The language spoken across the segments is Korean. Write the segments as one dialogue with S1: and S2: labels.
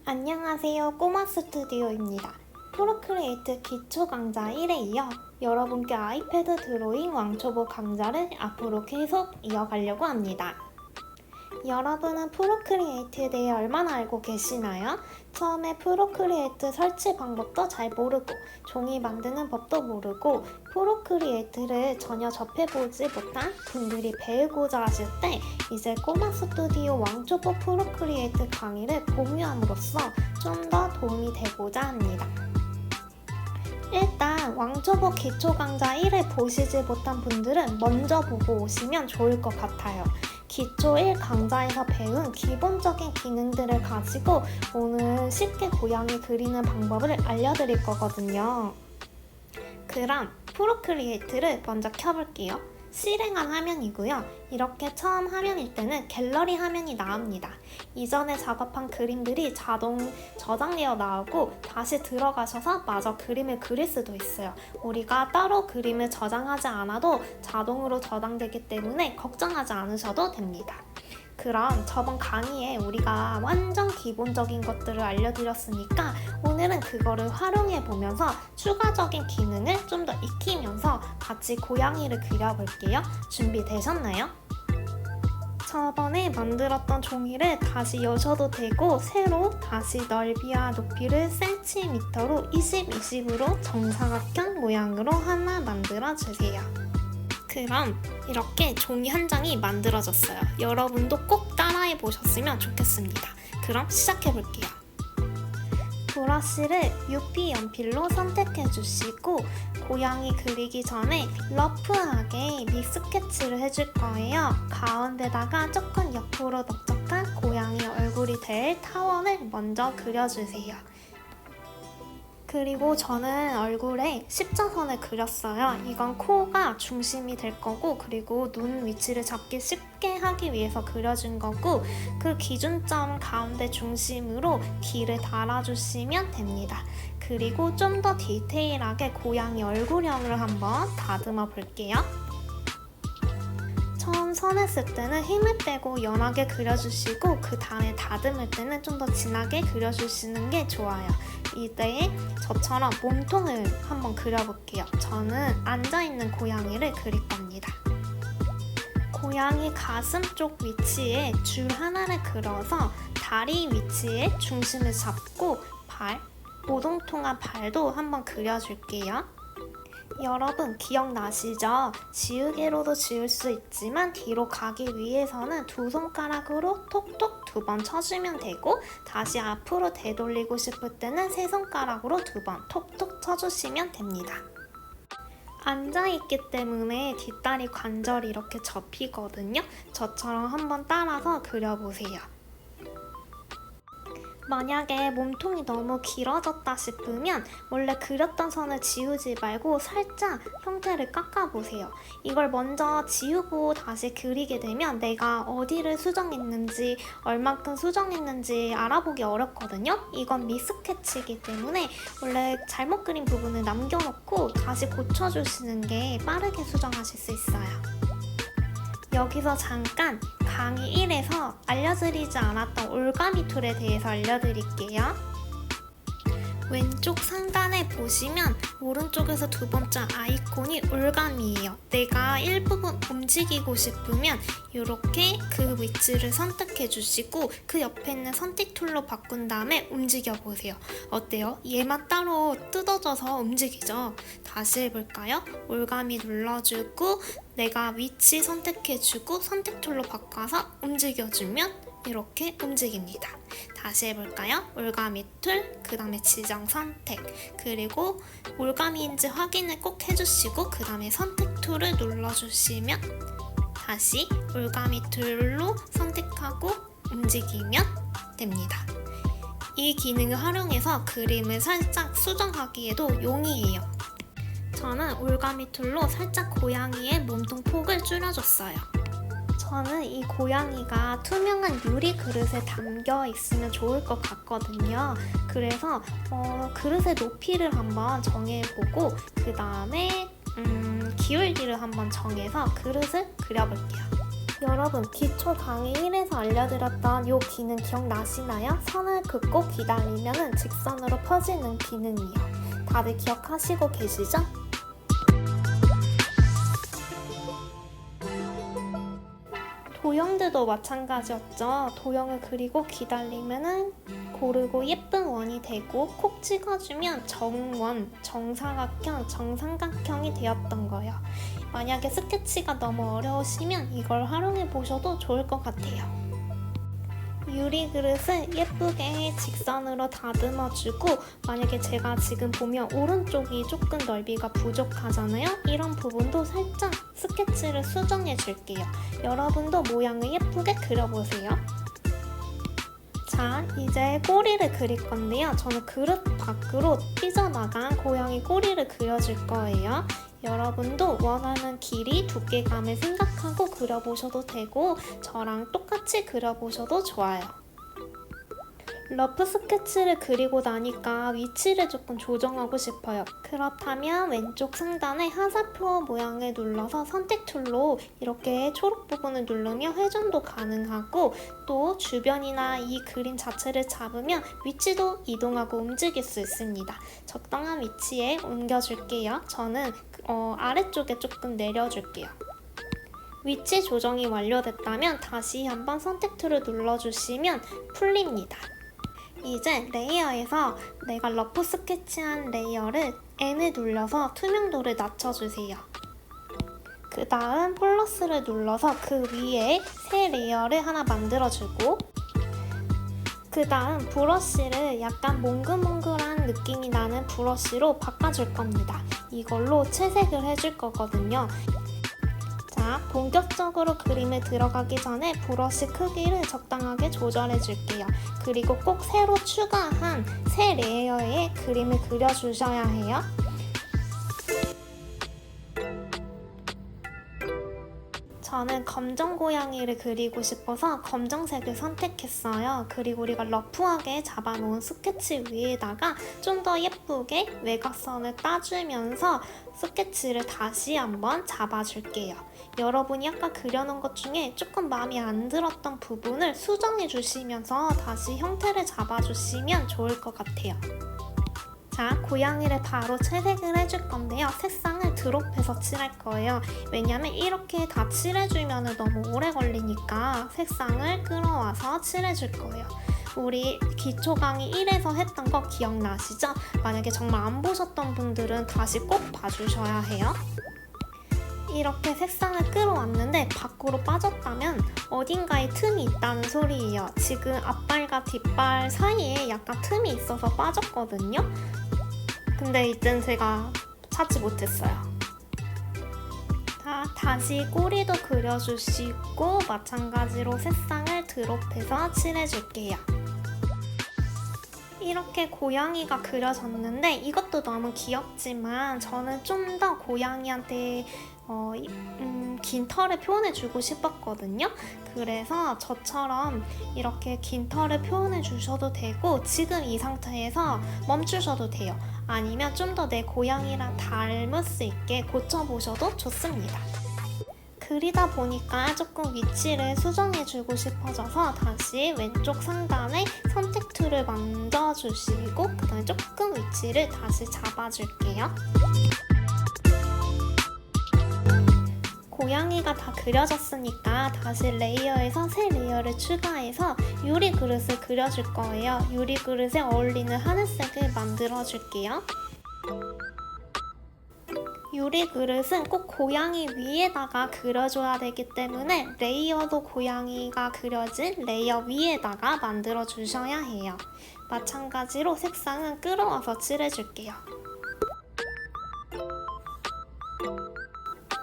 S1: 안녕하세요. 꼬마 스튜디오입니다. 프로크리에이트 기초 강좌 1에 이어 여러분께 아이패드 드로잉 왕초보 강좌를 앞으로 계속 이어가려고 합니다. 여러분은 프로크리에이트에 대해 얼마나 알고 계시나요? 처음에 프로크리에이트 설치 방법도 잘 모르고 종이 만드는 법도 모르고 프로크리에이트를 전혀 접해보지 못한 분들이 배우고자 하실 때 이제 꼬마 스튜디오 왕초보 프로크리에이트 강의를 공유함으로써 좀 더 도움이 되고자 합니다. 일단 왕초보 기초 강좌 1을 보시지 못한 분들은 먼저 보고 오시면 좋을 것 같아요. 기초 1 강좌에서 배운 기본적인 기능들을 가지고 오늘 쉽게 고양이 그리는 방법을 알려드릴 거거든요. 그럼 프로크리에이트를 먼저 켜볼게요. 실행한 화면이고요. 이렇게 처음 화면일 때는 갤러리 화면이 나옵니다. 이전에 작업한 그림들이 자동 저장되어 나오고 다시 들어가셔서 마저 그림을 그릴 수도 있어요. 우리가 따로 그림을 저장하지 않아도 자동으로 저장되기 때문에 걱정하지 않으셔도 됩니다. 그럼 저번 강의에 우리가 완전 기본적인 것들을 알려드렸으니까 오늘은 그거를 활용해 보면서 추가적인 기능을 좀 더 익히면서 같이 고양이를 그려볼게요. 준비되셨나요? 저번에 만들었던 종이를 다시 여셔도 되고 새로 다시 넓이와 높이를 cm로 20, 20으로 정사각형 모양으로 하나 만들어 주세요. 그럼 이렇게 종이 한 장이 만들어졌어요. 여러분도 꼭 따라해 보셨으면 좋겠습니다. 그럼 시작해 볼게요. 브러쉬를 UV 연필로 선택해 주시고 고양이 그리기 전에 러프하게 믹스 스케치를 해줄 거예요. 가운데다가 조금 옆으로 넓적한 고양이 얼굴이 될 타원을 먼저 그려주세요. 그리고 저는 얼굴에 십자선을 그렸어요. 이건 코가 중심이 될 거고 그리고 눈 위치를 잡기 쉽게 하기 위해서 그려준 거고 그 기준점 가운데 중심으로 길을 달아주시면 됩니다. 그리고 좀 더 디테일하게 고양이 얼굴형을 한번 다듬어 볼게요. 처음 선했을 때는 힘을 빼고 연하게 그려주시고 그 다음에 다듬을 때는 좀 더 진하게 그려주시는 게 좋아요. 이때 저처럼 몸통을 한번 그려볼게요. 저는 앉아있는 고양이를 그릴 겁니다. 고양이 가슴 쪽 위치에 줄 하나를 그려서 다리 위치에 중심을 잡고 오동통한 발도 한번 그려줄게요. 여러분 기억나시죠? 지우개로도 지울 수 있지만 뒤로 가기 위해서는 두 손가락으로 톡톡 2번 쳐주면 되고 다시 앞으로 되돌리고 싶을 때는 세 손가락으로 2번 톡톡 쳐주시면 됩니다. 앉아있기 때문에 뒷다리 관절이 이렇게 접히거든요. 저처럼 한번 따라서 그려보세요. 만약에 몸통이 너무 길어졌다 싶으면 원래 그렸던 선을 지우지 말고 살짝 형태를 깎아보세요. 이걸 먼저 지우고 다시 그리게 되면 내가 어디를 수정했는지 얼만큼 수정했는지 알아보기 어렵거든요. 이건 미스케치이기 때문에 원래 잘못 그린 부분을 남겨놓고 다시 고쳐주시는 게 빠르게 수정하실 수 있어요. 여기서 잠깐 강의 1에서 알려드리지 않았던 올가미 툴에 대해서 알려드릴게요. 왼쪽 상단에 보시면 오른쪽에서 두 번째 아이콘이 올가미예요. 내가 일부분 움직이고 싶으면 이렇게 그 위치를 선택해 주시고 그 옆에 있는 선택 툴로 바꾼 다음에 움직여 보세요. 어때요? 얘만 따로 뜯어져서 움직이죠? 다시 해볼까요? 올가미 눌러주고 내가 위치 선택해주고 선택 툴로 바꿔서 움직여주면 이렇게 움직입니다. 다시 해볼까요? 올가미 툴, 그 다음에 지정 선택, 그리고 올가미인지 확인을 꼭 해주시고 그 다음에 선택 툴을 눌러주시면 다시 올가미 툴로 선택하고 움직이면 됩니다. 이 기능을 활용해서 그림을 살짝 수정하기에도 용이해요. 저는 올가미 툴로 살짝 고양이의 몸통 폭을 줄여줬어요. 저는 이 고양이가 투명한 유리 그릇에 담겨 있으면 좋을 것 같거든요. 그래서 그릇의 높이를 한번 정해보고 그 다음에 기울기를 한번 정해서 그릇을 그려볼게요. 여러분, 기초 강의 1에서 알려드렸던 이 기능 기억나시나요? 선을 긋고 기다리면 직선으로 펴지는 기능이에요. 다들 기억하시고 계시죠? 도형들도 마찬가지였죠. 도형을 그리고 기다리면 고르고 예쁜 원이 되고 콕 찍어주면 정원, 정사각형, 정삼각형이 되었던 거예요. 만약에 스케치가 너무 어려우시면 이걸 활용해 보셔도 좋을 것 같아요. 유리 그릇을 예쁘게 직선으로 다듬어주고, 만약에 제가 지금 보면 오른쪽이 조금 넓이가 부족하잖아요. 이런 부분도 살짝 스케치를 수정해 줄게요. 여러분도 모양을 예쁘게 그려보세요. 자, 이제 꼬리를 그릴 건데요. 저는 그릇 밖으로 삐져나간 고양이 꼬리를 그려줄 거예요. 여러분도 원하는 길이, 두께감을 생각하고 그려보셔도 되고 저랑 똑같이 그려보셔도 좋아요. 러프 스케치를 그리고 나니까 위치를 조금 조정하고 싶어요. 그렇다면 왼쪽 상단에 하사표 모양을 눌러서 선택 툴로 이렇게 초록 부분을 누르면 회전도 가능하고, 또 주변이나 이 그림 자체를 잡으면 위치도 이동하고 움직일 수 있습니다. 적당한 위치에 옮겨줄게요. 저는 아래쪽에 조금 내려줄게요. 위치 조정이 완료됐다면 다시 한번 선택 툴을 눌러주시면 풀립니다. 이제 레이어에서 내가 러프 스케치한 레이어를 N을 눌러서 투명도를 낮춰주세요. 그 다음 플러스를 눌러서 그 위에 새 레이어를 하나 만들어주고, 그 다음 브러쉬를 약간 몽글몽글한 느낌이 나는 브러쉬로 바꿔줄 겁니다. 이걸로 채색을 해줄 거거든요. 자, 본격적으로 그림에 들어가기 전에 브러쉬 크기를 적당하게 조절해 줄게요. 그리고 꼭 새로 추가한 새 레이어에 그림을 그려주셔야 해요. 저는 검정 고양이를 그리고 싶어서 검정색을 선택했어요. 그리고 우리가 러프하게 잡아놓은 스케치 위에다가 좀 더 예쁘게 외곽선을 따주면서 스케치를 다시 한번 잡아줄게요. 여러분이 아까 그려놓은 것 중에 조금 마음에 안 들었던 부분을 수정해 주시면서 다시 형태를 잡아주시면 좋을 것 같아요. 자, 고양이를 바로 채색을 해줄 건데요. 색상을 드롭해서 칠할 거예요. 왜냐면 이렇게 다 칠해주면 너무 오래 걸리니까 색상을 끌어와서 칠해줄 거예요. 우리 기초 강의 1에서 했던 거 기억나시죠? 만약에 정말 안 보셨던 분들은 다시 꼭 봐주셔야 해요. 이렇게 색상을 끌어왔는데 밖으로 빠졌다면 어딘가에 틈이 있다는 소리예요. 지금 앞발과 뒷발 사이에 약간 틈이 있어서 빠졌거든요. 근데 이젠 제가 찾지 못했어요. 자, 다시 꼬리도 그려주시고 마찬가지로 색상을 드롭해서 칠해줄게요. 이렇게 고양이가 그려졌는데 이것도 너무 귀엽지만 저는 좀 더 고양이한테 긴 털을 표현해주고 싶었거든요. 그래서 저처럼 이렇게 긴 털을 표현해주셔도 되고 지금 이 상태에서 멈추셔도 돼요. 아니면 좀 더 내 고양이랑 닮을 수 있게 고쳐보셔도 좋습니다. 그리다 보니까 조금 위치를 수정해주고 싶어져서 다시 왼쪽 상단에 선택 툴을 만져주시고 그 다음에 조금 위치를 다시 잡아줄게요. 고양이가 다 그려졌으니까 다시 레이어에서 새 레이어를 추가해서 유리 그릇을 그려줄 거예요. 유리 그릇에 어울리는 하늘색을 만들어 줄게요. 유리 그릇은 꼭 고양이 위에다가 그려줘야 되기 때문에 레이어도 고양이가 그려진 레이어 위에다가 만들어 주셔야 해요. 마찬가지로 색상은 끌어와서 칠해줄게요.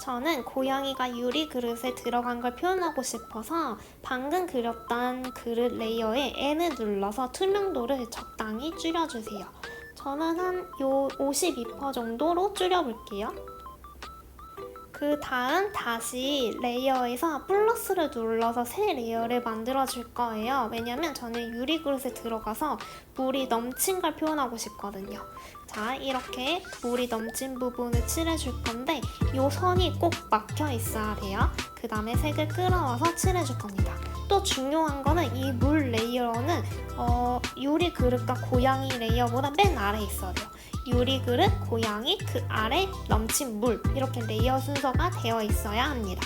S1: 저는 고양이가 유리 그릇에 들어간 걸 표현하고 싶어서 방금 그렸던 그릇 레이어에 N을 눌러서 투명도를 적당히 줄여주세요. 저는 한 52% 정도로 줄여볼게요. 그 다음 다시 레이어에서 플러스를 눌러서 새 레이어를 만들어 줄 거예요. 왜냐면 저는 유리 그릇에 들어가서 물이 넘친 걸 표현하고 싶거든요. 자, 이렇게 물이 넘친 부분을 칠해줄 건데 이 선이 꼭 막혀 있어야 돼요. 그 다음에 색을 끌어와서 칠해줄 겁니다. 또 중요한 거는 이 물 레이어는 유리 그릇과 고양이 레이어보다 맨 아래에 있어야 돼요. 유리 그릇, 고양이, 그 아래 넘친 물, 이렇게 레이어 순서가 되어 있어야 합니다.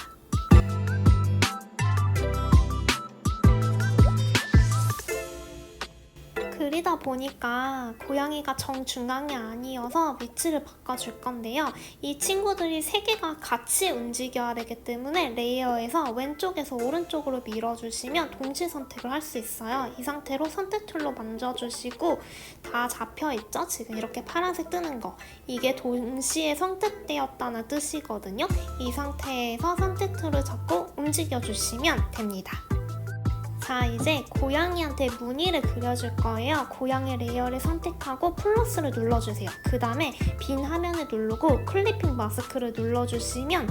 S1: 그리다 보니까 고양이가 정중앙이 아니어서 위치를 바꿔줄 건데요. 이 친구들이 세 개가 같이 움직여야 되기 때문에 레이어에서 왼쪽에서 오른쪽으로 밀어주시면 동시 선택을 할 수 있어요. 이 상태로 선택 툴로 만져주시고 다 잡혀있죠? 지금 이렇게 파란색 뜨는 거. 이게 동시에 선택되었다는 뜻이거든요. 이 상태에서 선택 툴을 잡고 움직여주시면 됩니다. 자, 이제 고양이한테 무늬를 그려줄 거예요. 고양이 레이어를 선택하고 플러스를 눌러주세요. 그 다음에 빈 화면을 누르고 클리핑 마스크를 눌러주시면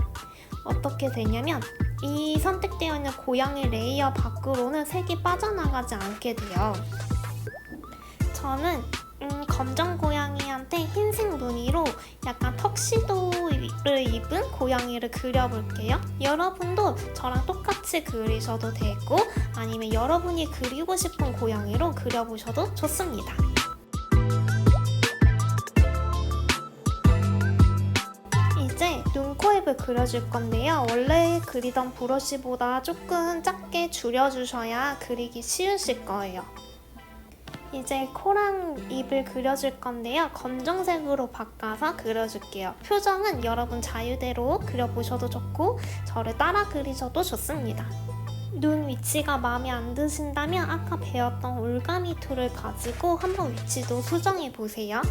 S1: 어떻게 되냐면 이 선택되어 있는 고양이 레이어 밖으로는 색이 빠져나가지 않게 돼요. 저는 검정 고양이한테 흰색 무늬로 약간 턱시도를 입은 고양이를 그려볼게요. 여러분도 저랑 똑같이 그리셔도 되고 아니면 여러분이 그리고 싶은 고양이로 그려보셔도 좋습니다. 이제 눈, 코, 입을 그려줄 건데요. 원래 그리던 브러쉬보다 조금 작게 줄여주셔야 그리기 쉬우실 거예요. 이제 코랑 입을 그려줄 건데요. 검정색으로 바꿔서 그려줄게요. 표정은 여러분 자유대로 그려보셔도 좋고 저를 따라 그리셔도 좋습니다. 눈 위치가 마음에 안 드신다면 아까 배웠던 올가미 툴을 가지고 한번 위치도 수정해보세요.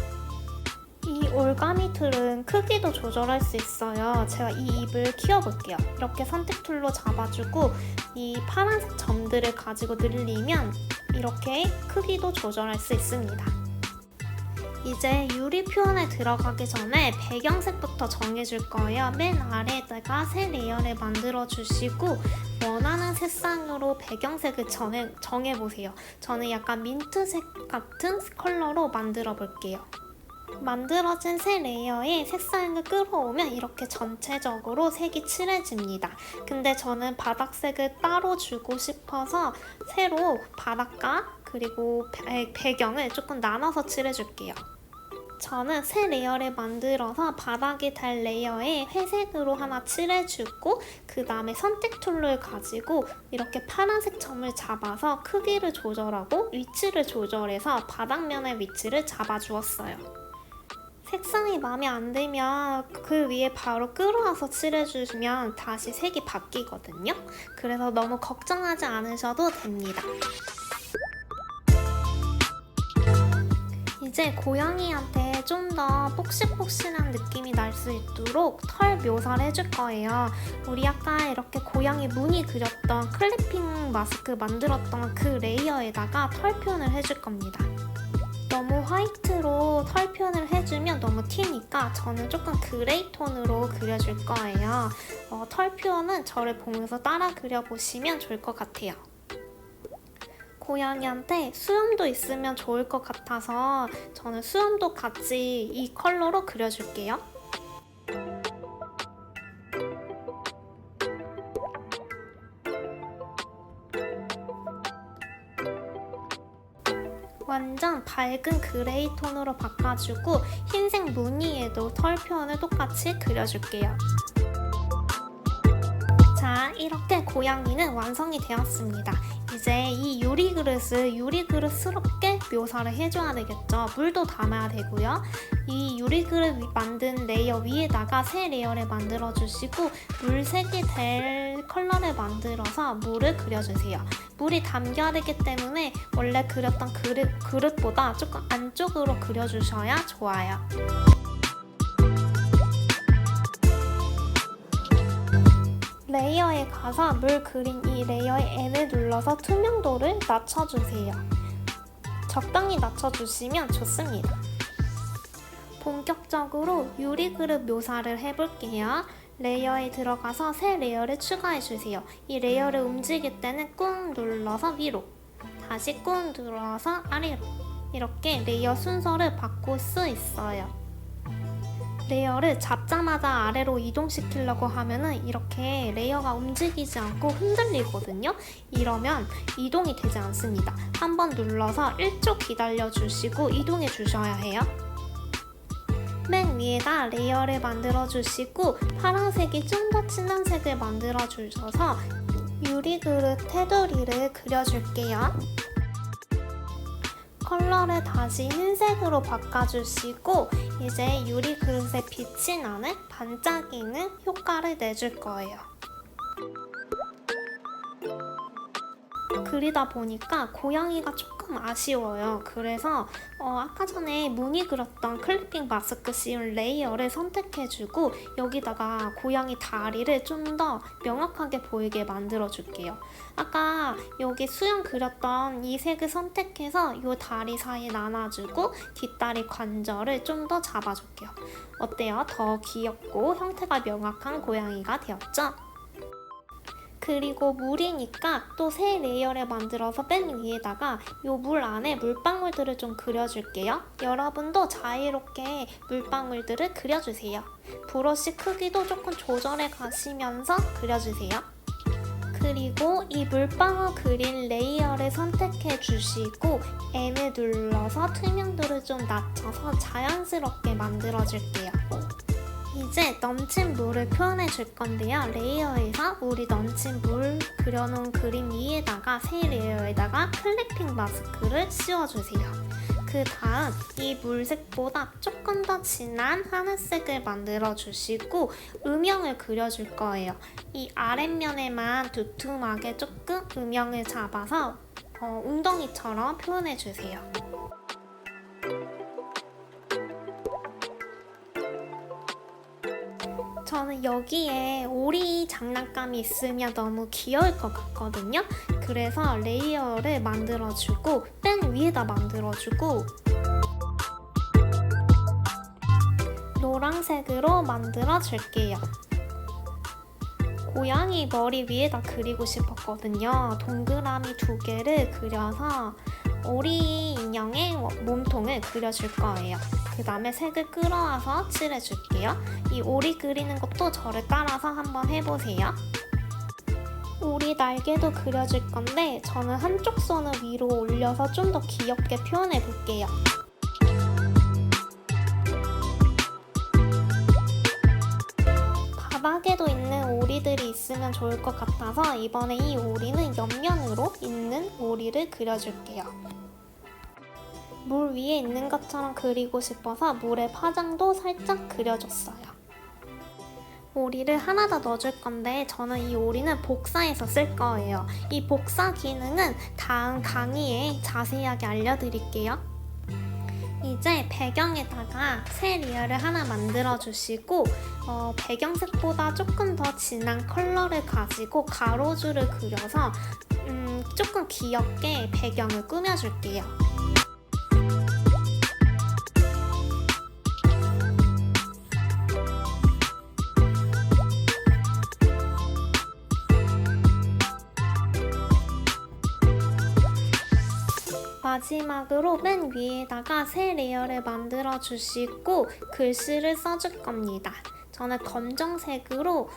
S1: 이 올가미 툴은 크기도 조절할 수 있어요. 제가 이 입을 키워볼게요. 이렇게 선택 툴로 잡아주고 이 파란색 점들을 가지고 늘리면 이렇게 크기도 조절할 수 있습니다. 이제 유리 표현에 들어가기 전에 배경색부터 정해줄 거예요. 맨 아래에다가 새 레이어를 만들어 주시고 원하는 색상으로 배경색을 정해보세요. 저는 약간 민트색 같은 컬러로 만들어 볼게요. 만들어진 새 레이어에 색상을 끌어오면 이렇게 전체적으로 색이 칠해집니다. 근데 저는 바닥색을 따로 주고 싶어서 새로 바닥과 그리고 배경을 조금 나눠서 칠해줄게요. 저는 새 레이어를 만들어서 바닥이 달 레이어에 회색으로 하나 칠해주고 그 다음에 선택 툴을 가지고 이렇게 파란색 점을 잡아서 크기를 조절하고 위치를 조절해서 바닥면의 위치를 잡아주었어요. 색상이 마음에 안 들면 그 위에 바로 끌어와서 칠해주시면 다시 색이 바뀌거든요. 그래서 너무 걱정하지 않으셔도 됩니다. 이제 고양이한테 좀 더 폭신폭신한 느낌이 날 수 있도록 털 묘사를 해줄 거예요. 우리 아까 이렇게 고양이 무늬 그렸던 클리핑 마스크 만들었던 그 레이어에다가 털 표현을 해줄 겁니다. 너무 화이트로 털 표현을 해주면 너무 튀니까 저는 조금 그레이 톤으로 그려줄 거예요. 털 표현은 저를 보면서 따라 그려보시면 좋을 것 같아요. 고양이한테 수염도 있으면 좋을 것 같아서 저는 수염도 같이 이 컬러로 그려줄게요. 완전 밝은 그레이 톤으로 바꿔주고 흰색 무늬에도 털 표현을 똑같이 그려줄게요. 자, 이렇게 고양이는 완성이 되었습니다. 이제 이 유리 그릇을 유리 그릇스럽게 묘사를 해줘야 되겠죠. 물도 담아야 되고요. 이 유리 그릇 만든 레이어 위에다가 새 레이어를 만들어 주시고 물색이 될 컬러를 만들어서 물을 그려주세요. 물이 담겨야 되기 때문에 원래 그렸던 그릇보다 조금 안쪽으로 그려주셔야 좋아요. 레이어에 가서 물 그린 이 레이어의 N을 눌러서 투명도를 낮춰주세요. 적당히 낮춰주시면 좋습니다. 본격적으로 유리 그릇 묘사를 해볼게요. 레이어에 들어가서 새 레이어를 추가해주세요. 이 레이어를 움직일 때는 꾹 눌러서 위로, 다시 꾹 눌러서 아래로, 이렇게 레이어 순서를 바꿀 수 있어요. 레이어를 잡자마자 아래로 이동시키려고 하면은 이렇게 레이어가 움직이지 않고 흔들리거든요. 이러면 이동이 되지 않습니다. 한번 눌러서 1초 기다려 주시고 이동해 주셔야 해요. 맨 위에다 레이어를 만들어 주시고 파란색이 좀 더 진한 색을 만들어 주셔서 유리그릇 테두리를 그려줄게요. 컬러를 다시 흰색으로 바꿔주시고 이제 유리그릇에 빛이 나는 반짝이는 효과를 내줄 거예요. 그리다 보니까 고양이가 조금 아쉬워요. 그래서 아까 전에 무늬 그렸던 클리핑 마스크 씌운 레이어를 선택해주고 여기다가 고양이 다리를 좀 더 명확하게 보이게 만들어줄게요. 아까 여기 수영 그렸던 이 색을 선택해서 이 다리 사이에 나눠주고 뒷다리 관절을 좀 더 잡아줄게요. 어때요? 더 귀엽고 형태가 명확한 고양이가 되었죠? 그리고 물이니까 또 새 레이어를 만들어서 맨 위에다가 이 물 안에 물방울들을 좀 그려줄게요. 여러분도 자유롭게 물방울들을 그려주세요. 브러쉬 크기도 조금 조절해 가시면서 그려주세요. 그리고 이 물방울 그린 레이어를 선택해 주시고 M을 눌러서 투명도를 좀 낮춰서 자연스럽게 만들어 줄게요. 이제 넘친 물을 표현해 줄 건데요. 레이어에서 우리 넘친 물 그려놓은 그림 위에다가 새 레이어에다가 클리핑 마스크를 씌워주세요. 그 다음 이 물색보다 조금 더 진한 하늘색을 만들어 주시고 음영을 그려줄 거예요. 이 아랫면에만 두툼하게 조금 음영을 잡아서 웅덩이처럼 표현해 주세요. 저는 여기에 오리 장난감이 있으면 너무 귀여울 것 같거든요. 그래서 레이어를 만들어주고 맨 위에다 만들어주고 노란색으로 만들어줄게요. 고양이 머리 위에다 그리고 싶었거든요. 동그라미 2개를 그려서 오리 인형의 몸통을 그려줄 거예요. 그 다음에 색을 끌어와서 칠해줄게요. 이 오리 그리는 것도 저를 따라서 한번 해보세요. 오리 날개도 그려줄 건데 저는 한쪽 손을 위로 올려서 좀 더 귀엽게 표현해 볼게요. 바닥에도 있는 오리들이 있으면 좋을 것 같아서 이번에 이 오리는 옆면으로 있는 오리를 그려줄게요. 물 위에 있는 것처럼 그리고 싶어서 물의 파장도 살짝 그려줬어요. 오리를 하나 더 넣어줄 건데 저는 이 오리는 복사해서 쓸 거예요. 이 복사 기능은 다음 강의에 자세하게 알려드릴게요. 이제 배경에다가 새 레이어를 하나 만들어 주시고 배경색보다 조금 더 진한 컬러를 가지고 가로줄을 그려서 조금 귀엽게 배경을 꾸며줄게요. 마지막으로 맨 위에다가 새 레이어를 만들어 주시고 글씨를 써줄 겁니다. 저는 검정색으로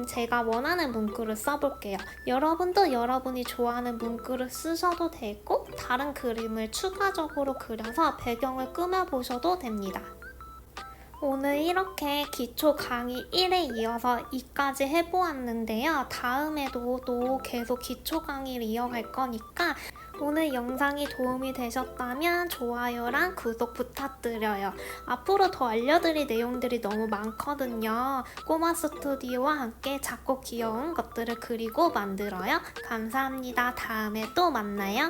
S1: 제가 원하는 문구를 써볼게요. 여러분도 여러분이 좋아하는 문구를 쓰셔도 되고 다른 그림을 추가적으로 그려서 배경을 꾸며보셔도 됩니다. 오늘 이렇게 기초 강의 1에 이어서 2까지 해보았는데요. 다음에도 또 계속 기초 강의를 이어갈 거니까 오늘 영상이 도움이 되셨다면 좋아요랑 구독 부탁드려요. 앞으로 더 알려드릴 내용들이 너무 많거든요. 꼬마 스튜디오와 함께 작고 귀여운 것들을 그리고 만들어요. 감사합니다. 다음에 또 만나요.